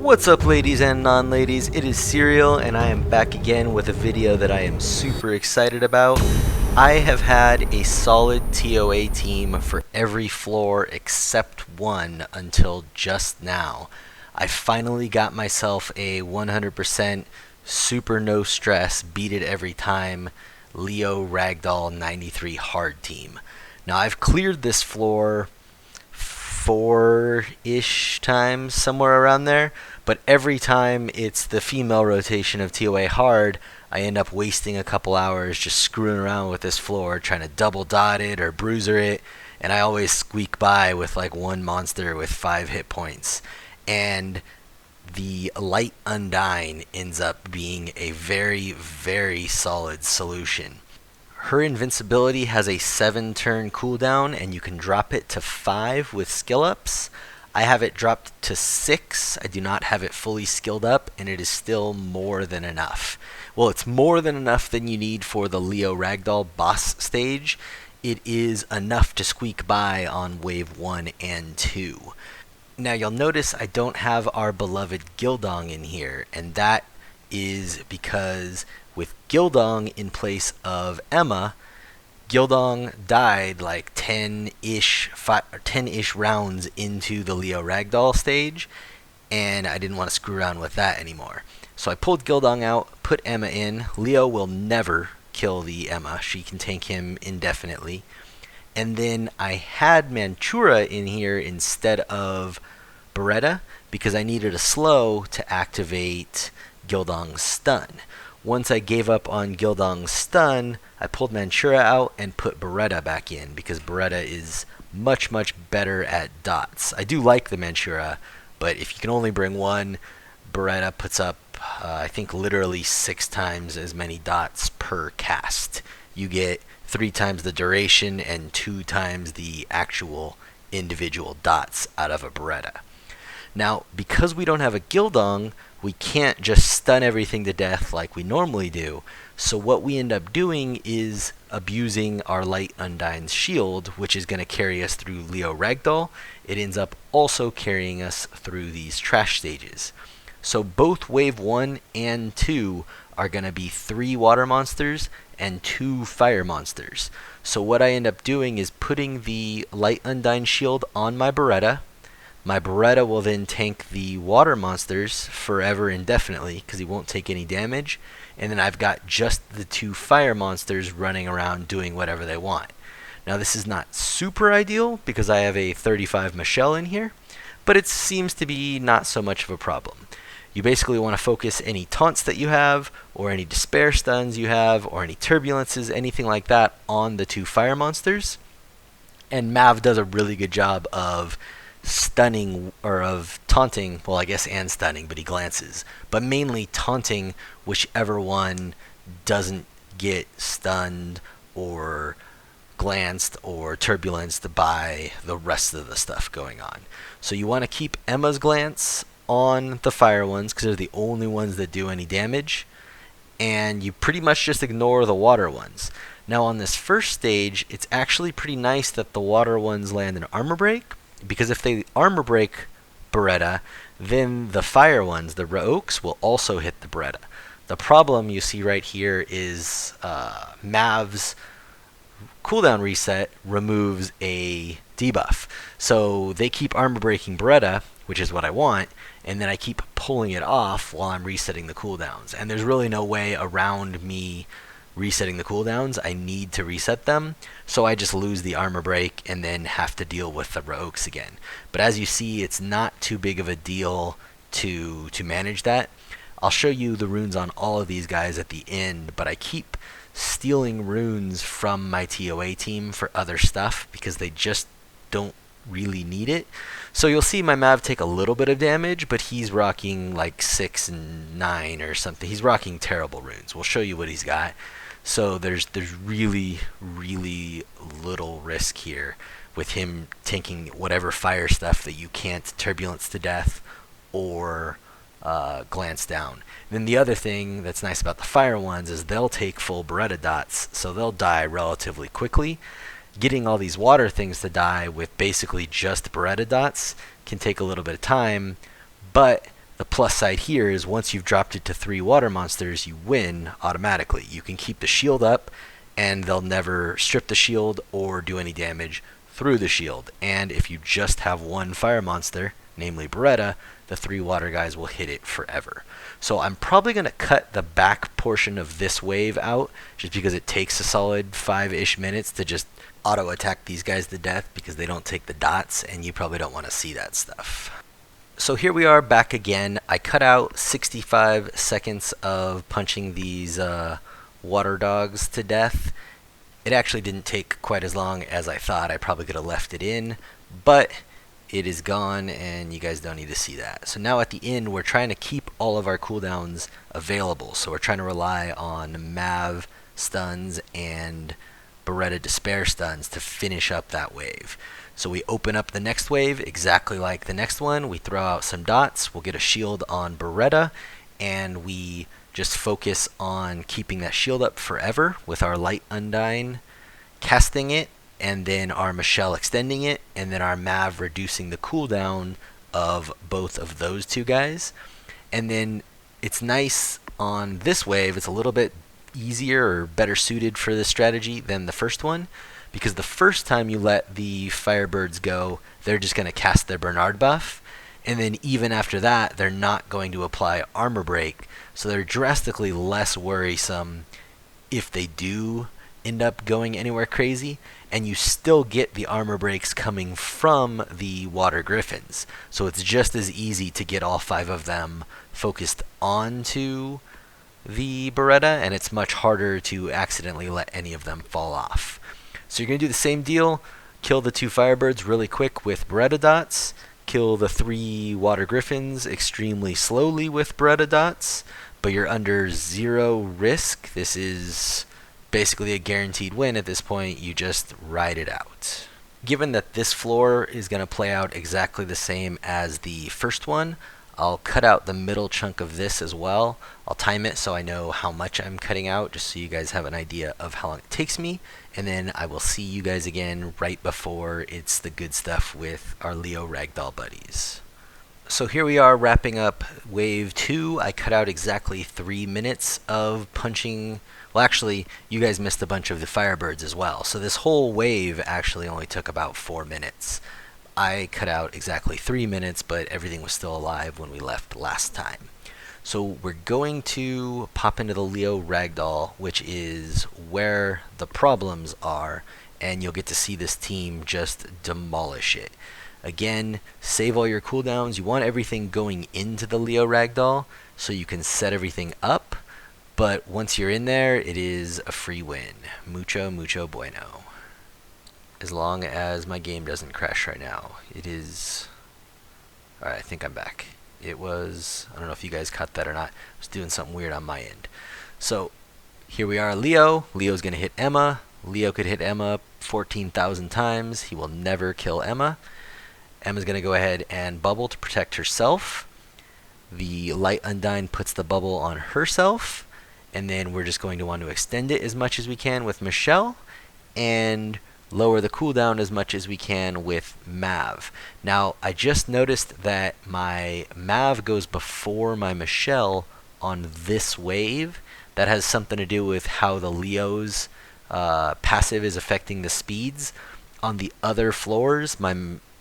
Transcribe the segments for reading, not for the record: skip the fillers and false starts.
What's up, ladies and non-ladies? It is Cereal, and I am back again with a video that I am super excited about. I have had a solid TOA team for every floor except one until just now. I finally got myself a 100% super no stress, beat it every time Leo Ragdoll 93 hard team. Now I've cleared this floor 4-ish times, somewhere around there, but every time it's the female rotation of TOA hard, I end up wasting a couple hours just screwing around with this floor, trying to double dot it or bruiser it, and I always squeak by with like one monster with 5 hit points. And the light Undine ends up being a very, very solid solution. Her invincibility has a 7-turn cooldown, and you can drop it to 5 with skill ups. I have it dropped to 6. I do not have it fully skilled up, and it is still more than enough. Well, it's more than enough than you need for the Leo Ragdoll boss stage. It is enough to squeak by on wave 1 and 2. Now you'll notice I don't have our beloved Gildong in here, and that is because with Gildong in place of Emma, Gildong died like 10-ish rounds into the Leo Ragdoll stage, and I didn't want to screw around with that anymore. So I pulled Gildong out, put Emma in. Leo will never kill the Emma. She can tank him indefinitely. And then I had Mantura in here instead of Baretta because I needed a slow to activate Gildong's stun. Once I gave up on Gildong's stun, I pulled Mantura out and put Baretta back in because Baretta is much, much better at dots. I do like the Mantura, but if you can only bring one, Baretta puts up, I think, literally 6 times as many dots per cast. You get 3 times the duration and 2 times the actual individual dots out of a Baretta. Now, because we don't have a Gildong, we can't just stun everything to death like we normally do. So what we end up doing is abusing our light Undine's shield, which is going to carry us through Leo Ragdoll. It ends up also carrying us through these trash stages. So both wave 1 and 2 are going to be 3 water monsters and 2 fire monsters. So what I end up doing is putting the light Undine shield on my Baretta. My Baretta will then tank the water monsters forever indefinitely because he won't take any damage. And then I've got just the 2 fire monsters running around doing whatever they want. Now this is not super ideal because I have a 35 Michelle in here, but it seems to be not so much of a problem. You basically want to focus any taunts that you have, or any despair stuns you have, or any turbulences, anything like that on the 2 fire monsters. And Mav does a really good job of stunning, or of taunting, well I guess and stunning, but he glances, but mainly taunting whichever one doesn't get stunned or glanced or turbulenced by the rest of the stuff going on. So you want to keep Emma's glance on the fire ones because they're the only ones that do any damage, and you pretty much just ignore the water ones. Now on this first stage, it's actually pretty nice that the water ones land an armor break, because if they armor break Baretta, then the fire ones, the Roaks, will also hit the Baretta. The problem you see right here is Mav's cooldown reset removes a debuff. So they keep armor breaking Baretta, which is what I want, and then I keep pulling it off while I'm resetting the cooldowns. And there's really no way around me resetting the cooldowns. I need to reset them, so I just lose the armor break and then have to deal with the Roaks again. But as you see, it's not too big of a deal to manage that. I'll show you the runes on all of these guys at the end, but I keep stealing runes from my TOA team for other stuff because they just don't really need it. So you'll see my Mav take a little bit of damage, but he's rocking like 6 and 9 or something. He's rocking terrible runes. We'll show you what he's got. So there's really, really little risk here with him tanking whatever fire stuff that you can't turbulence to death or glance down. And then the other thing that's nice about the fire ones is they'll take full Baretta dots, so they'll die relatively quickly. Getting all these water things to die with basically just Baretta dots can take a little bit of time, but The plus side here is once you've dropped it to 3 water monsters, you win automatically. You can keep the shield up, and they'll never strip the shield or do any damage through the shield. And if you just have 1 fire monster, namely Baretta, the 3 water guys will hit it forever. So I'm probably going to cut the back portion of this wave out, just because it takes a solid 5-ish minutes to just auto attack these guys to death, because they don't take the dots, and you probably don't want to see that stuff. So here we are back again. I cut out 65 seconds of punching these water dogs to death. It actually didn't take quite as long as I thought. I probably could have left it in, but it is gone, and you guys don't need to see that. So now at the end, we're trying to keep all of our cooldowns available. So we're trying to rely on Mav stuns and Baretta despair stuns to finish up that wave. So we open up the next wave exactly like the next one. We throw out some dots. We'll get a shield on Baretta, and we just focus on keeping that shield up forever with our light Undine casting it, and then our Michelle extending it, and then our Mav reducing the cooldown of both of those 2 guys. And then it's nice on this wave, it's a little bit easier or better suited for this strategy than the first one, because the first time you let the Firebirds go, they're just going to cast their Bernard buff, and then even after that, they're not going to apply armor break, so they're drastically less worrisome if they do end up going anywhere crazy, and you still get the armor breaks coming from the water griffins. So it's just as easy to get all 5 of them focused onto the Baretta, and it's much harder to accidentally let any of them fall off. So you're going to do the same deal, kill the 2 Firebirds really quick with Baretta dots, kill the 3 water griffins extremely slowly with Baretta dots, but you're under 0 risk. This is basically a guaranteed win at this point. You just ride it out. Given that this floor is going to play out exactly the same as the first one, I'll cut out the middle chunk of this as well. I'll time it so I know how much I'm cutting out, just so you guys have an idea of how long it takes me. And then I will see you guys again right before it's the good stuff with our Leo Ragdoll buddies. So here we are wrapping up wave 2. I cut out exactly 3 minutes of punching. Well, actually, you guys missed a bunch of the Firebirds as well. So this whole wave actually only took about 4 minutes. I cut out exactly 3 minutes, but everything was still alive when we left last time. So we're going to pop into the Leo Ragdoll, which is where the problems are, and you'll get to see this team just demolish it. Again, save all your cooldowns. You want everything going into the Leo Ragdoll so you can set everything up, but once you're in there, it is a free win. Mucho, mucho bueno. As long as my game doesn't crash right now. It is... Alright, I think I'm back. It was... I don't know if you guys caught that or not. I was doing something weird on my end. So, here we are, Leo. Leo's going to hit Emma. Leo could hit Emma 14,000 times. He will never kill Emma. Emma's going to go ahead and bubble to protect herself. The light Undine puts the bubble on herself. And then we're just going to want to extend it as much as we can with Michelle. And lower the cooldown as much as we can with Mav. Now, I just noticed that my Mav goes before my Michelle on this wave. That has something to do with how the Leo's passive is affecting the speeds. On the other floors, my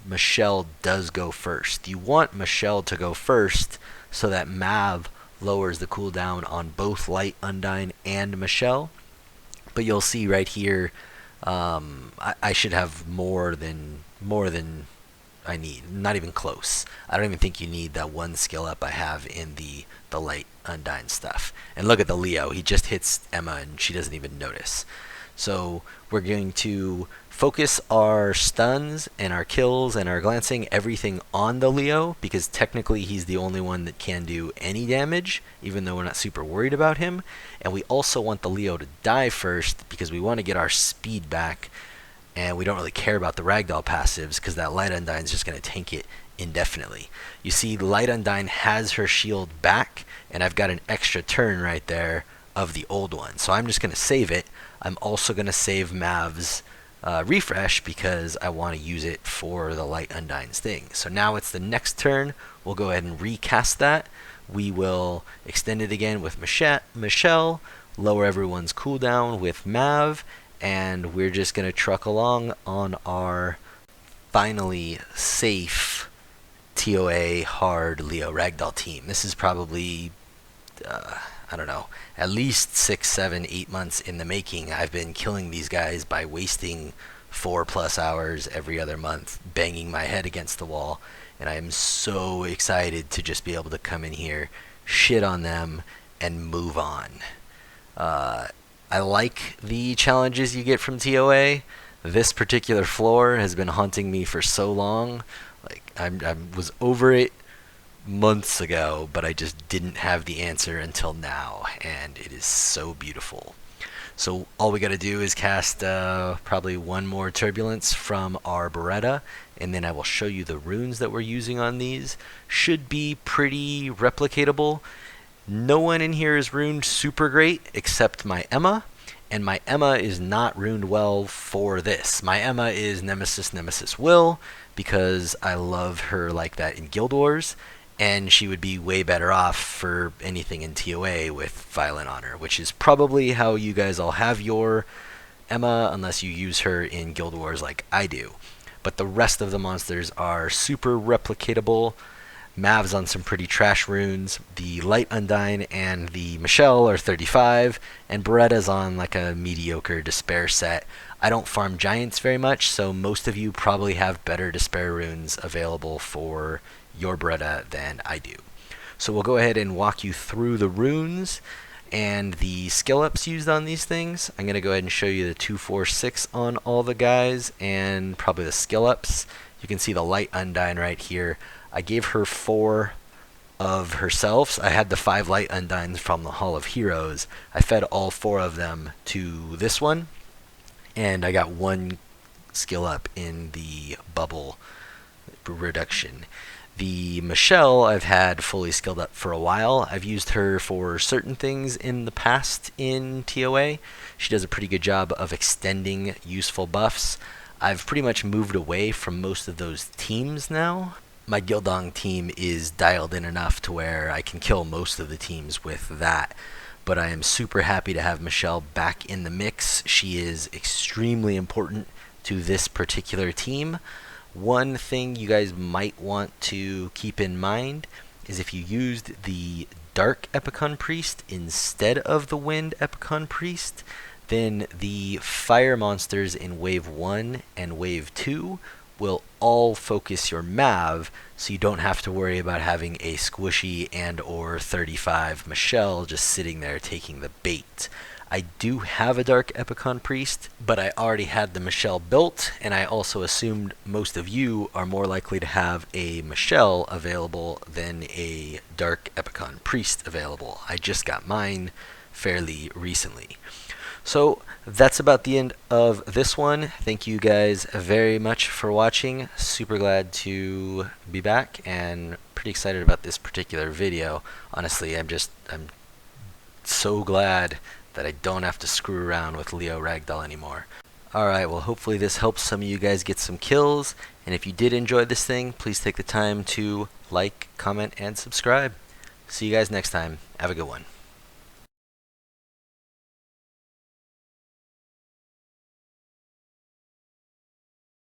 Michelle does go first. You want Michelle to go first so that Mav lowers the cooldown on both Light Undine and Michelle. But you'll see right here, I should have more than I need. Not even close. I don't even think you need that one skill up I have in the Light Undine stuff. And look at the Leo. He just hits Emma and she doesn't even notice. So we're going to focus our stuns and our kills and our glancing, everything on the Leo, because technically he's the only one that can do any damage, even though we're not super worried about him. And we also want the Leo to die first, because we want to get our speed back, and we don't really care about the Ragdoll passives, because that Light Undine is just going to tank it indefinitely. You see, Light Undine has her shield back, and I've got an extra turn right there of the old one. So I'm just going to save it. I'm also going to save Mav's refresh because I want to use it for the light Undine's thing. So now it's the next turn. We'll go ahead and recast that. We will extend it again with Michelle, lower everyone's cooldown with Mav, and we're just going to truck along on our finally safe TOA hard Leo Ragdoll team. This is probably, I don't know, at least 6, 7, 8 months in the making. I've been killing these guys by wasting 4+ hours every other month, banging my head against the wall, and I am so excited to just be able to come in here, shit on them, and move on. I like the challenges you get from TOA. This particular floor has been haunting me for so long. Like I was over it months ago, but I just didn't have the answer until now, and it is so beautiful. So all we got to do is cast probably one more turbulence from our Baretta, and then I will show you the runes that we're using on these. Should be pretty replicatable. No one in here is runed super great except my Emma, and my Emma is not runed well for this. My Emma is Nemesis Will because I love her like that in Guild Wars, and she would be way better off for anything in TOA with Violent Honor, which is probably how you guys all have your Emma, unless you use her in Guild Wars like I do. But the rest of the monsters are super replicatable. Mav's on some pretty trash runes. The Light Undine and the Michelle are 35, and Baretta's on like a mediocre Despair set. I don't farm Giants very much, so most of you probably have better Despair runes available for your Baretta than I do. So we'll go ahead and walk you through the runes and the skill ups used on these things. I'm going to go ahead and show you the 2, 4, 6 on all the guys and probably the skill ups. You can see the Light Undine right here. I gave her 4 of herself. I had the 5 Light Undines from the Hall of Heroes. I fed all 4 of them to this one, and I got 1 skill up in the bubble reduction. The Michelle I've had fully skilled up for a while. I've used her for certain things in the past in TOA. She does a pretty good job of extending useful buffs. I've pretty much moved away from most of those teams now. My Gildong team is dialed in enough to where I can kill most of the teams with that. But I am super happy to have Michelle back in the mix. She is extremely important to this particular team. One thing you guys might want to keep in mind is if you used the Dark Epikon Priest instead of the Wind Epikon Priest, then the fire monsters in Wave 1 and Wave 2 will all focus your Mav, so you don't have to worry about having a squishy and or 35 Michelle just sitting there taking the bait. I do have a Dark Epikon Priest, but I already had the Michelle built, and I also assumed most of you are more likely to have a Michelle available than a Dark Epikon Priest available. I just got mine fairly recently. So that's about the end of this one. Thank you guys very much for watching. Super glad to be back and pretty excited about this particular video. Honestly, I'm so glad that I don't have to screw around with Leo Ragdoll anymore. Alright, well hopefully this helps some of you guys get some kills, and if you did enjoy this thing, please take the time to like, comment, and subscribe. See you guys next time. Have a good one.